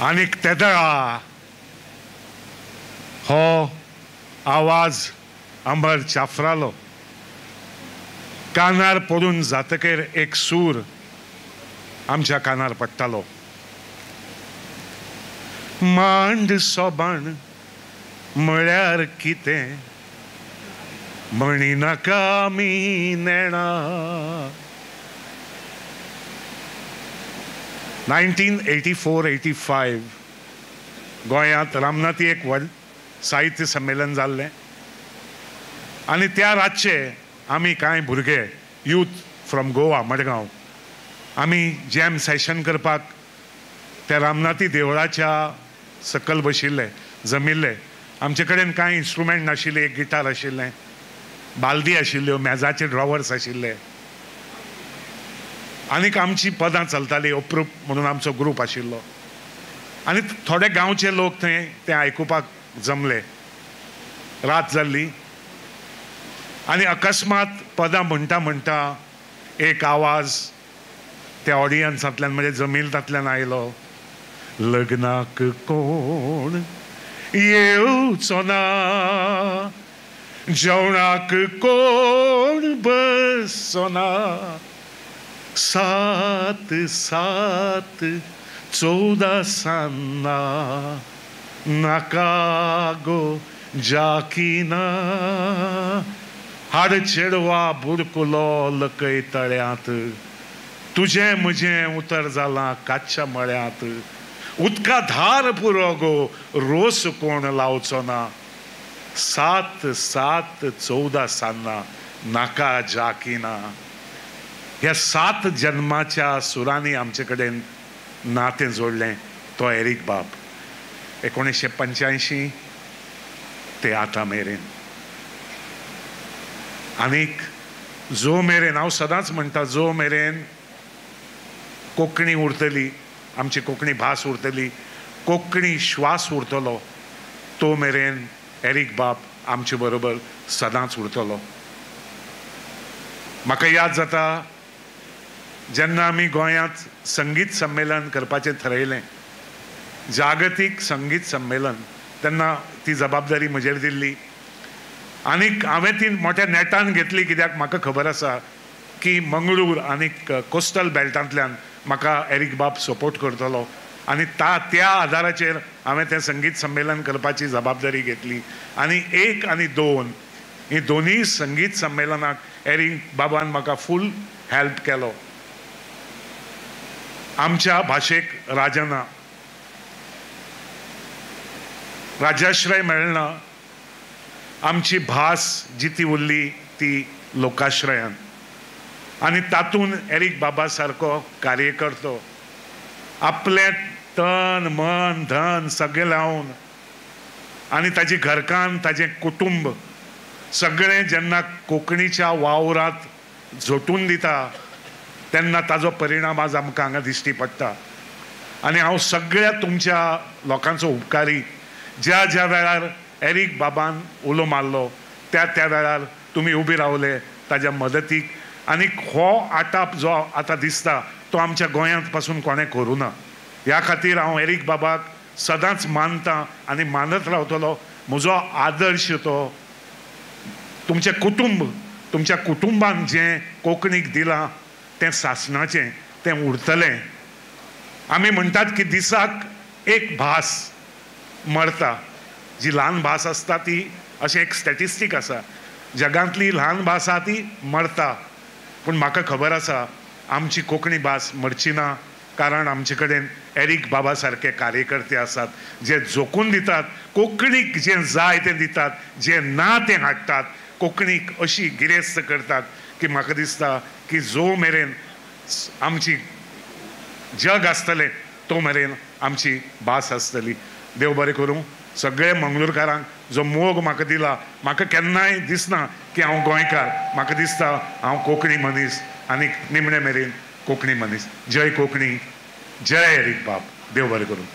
आनीक तेदळा हो आवाज अंबर चाफरालो. कानार पडून जातकीर एक सूर आमच्या कानार पडटालो. मांड सोबाण म्हळ्यार कितें म्हणिनाका आमी नेणा. 1984-85 गोंयांत रामनाथी एक व्हड साहित्य संमेलन जाल्लें आनी त्या रातचे आमी कांय भुरगे यूथ फ्रॉम गोवा मडगांव आमी जॅम सेशन करपाक त्या रामनाथी देवळाच्या सकल बशिल्ले जमिल्ले. आमचे कडेन कांय इन्स्ट्रुमेंट नाशिल्ले. एक गिटार आशिल्लें, बालदी आशिल्ल्यो, मेजाचे ड्रॉवर्स आशिल्ले आनीक आमची पदां चलताली. अप्रूप म्हणून आमचो ग्रूप आशिल्लो आनी थोडे गांवचे लोक थंय ते आयकुपाक जमले. रात जाल्ली आनी अकस्मात पदां म्हणटा म्हणटा एक आवाज त्या ऑडियन्सांतल्यान म्हणजे जमिल्तांतल्यान आयलो. लग्नाक कोण येवचो ना, जेवणाक कोण बसचो ना. 7-7-14 सान्ना नाका गो जाकीना. हाड चेडवा बुडकुलो लकय तळ्यांत, तुजें म्हजें उतर जालां कातच्या मळ्यांत. उदका धार पुरो गो रोस कोण लावचो ना. 7-7-14 सान्ना नाका जाकीना. ह्या 7 जन्माच्या सुरांनी आमचे कडेन नातें जोडलें तो एरीक बाब. 1985 ते आतां मेरेन. आनीक जो मेरेन हांव सदांच म्हणटा, जो मेरेन कोंकणी उरतली, आमची कोंकणी भास उरतली, कोंकणी श्वास उरतलो, तो मेरेन एरीक बाब आमचे बरोबर सदांच उरतलो. म्हाका याद जाता जेन्ना आमी गोंयांत संगीत संमेलन करपाचें थारायलें, जागतीक संगीत संमेलन, तेन्ना ती जबाबदारी म्हजेर दिल्ली आनीक हांवें ती मोठ्या नेटान घेतली. कित्याक म्हाका खबर आसा की मंगळूर आनीक कोस्टल बेल्टांतल्यान म्हाका एरीक बाब सपोर्ट करतलो आनी त्या आदाराचेर हांवें तें संगीत संमेलन करपाची जबाबदारी घेतली. आनी 1 आनी 2 ही दोनूय संगीत संमेलनाक एरीक बाबान म्हाका फूल हेल्प केलो. आमच्या भाशेक राजना राज्याश्रय मेळना. आमची भास जी ती उरली ती लोकाश्रयान आनी तातूंत एरीक बाबा सारको कार्यकर्तो आपलें तन मन धन सगळें लावन आनी ताची घरकान्न ताजें कुटुंब सगळें जेन्ना कोंकणीच्या वावरांत झोटून दिता तेन्ना ताजो परिणाम आज आमकां हांगा दिश्टी पडटा. आनी हांव सगळ्या तुमच्या लोकांचो उपकारी. ज्या ज्या वेळार एरीक बाबान उलो मारलो त्या वेळार तुमी उबी रावले ताज्या मदतीक. आनीक हो आटाप जो आतां दिसता तो आमच्या गोंयांत पासून कोणें करूं ना. ह्या खातीर हांव एरीक बाबाक सदांच मानतां आनी मानत रावतलो. म्हजो आदर्श तो तुमचें कुटुंब, तुमच्या कुटुंबान जें कोंकणीक दिलां तें सासणाचें, तें उरतलें. आमी म्हणटात की दिसाक एक भास मरता. जी ल्हान भास आसता ती, अशें एक स्टॅटिस्टीक आसा, जगांतली ल्हान भास आसा ती मरता. पूण म्हाका खबर आसा आमची कोंकणी भास मरची ना, कारण आमचे कडेन एरीक बाबा सारके कार्यकर्ते आसात जे जोखून दितात, कोंकणीक जें जाय तें दितात, जें ना तें हाडटात, कोंकणीक अशी गिरेस्त करतात की म्हाका दिसता की जो मेरेन आमची जग आसतलें तो मेरेन आमची भास आसतली. देव बरें करूं सगळे मंगळूरकारांक. जो मोग म्हाका दिला, म्हाका केन्नाय दिसना की हांव गोंयकार, म्हाका दिसता हांव कोंकणी मनीस आनी निमणे मेरेन कोंकणी मनीस. जय कोंकणी, जय एरीक बाब. देव बरें करूं.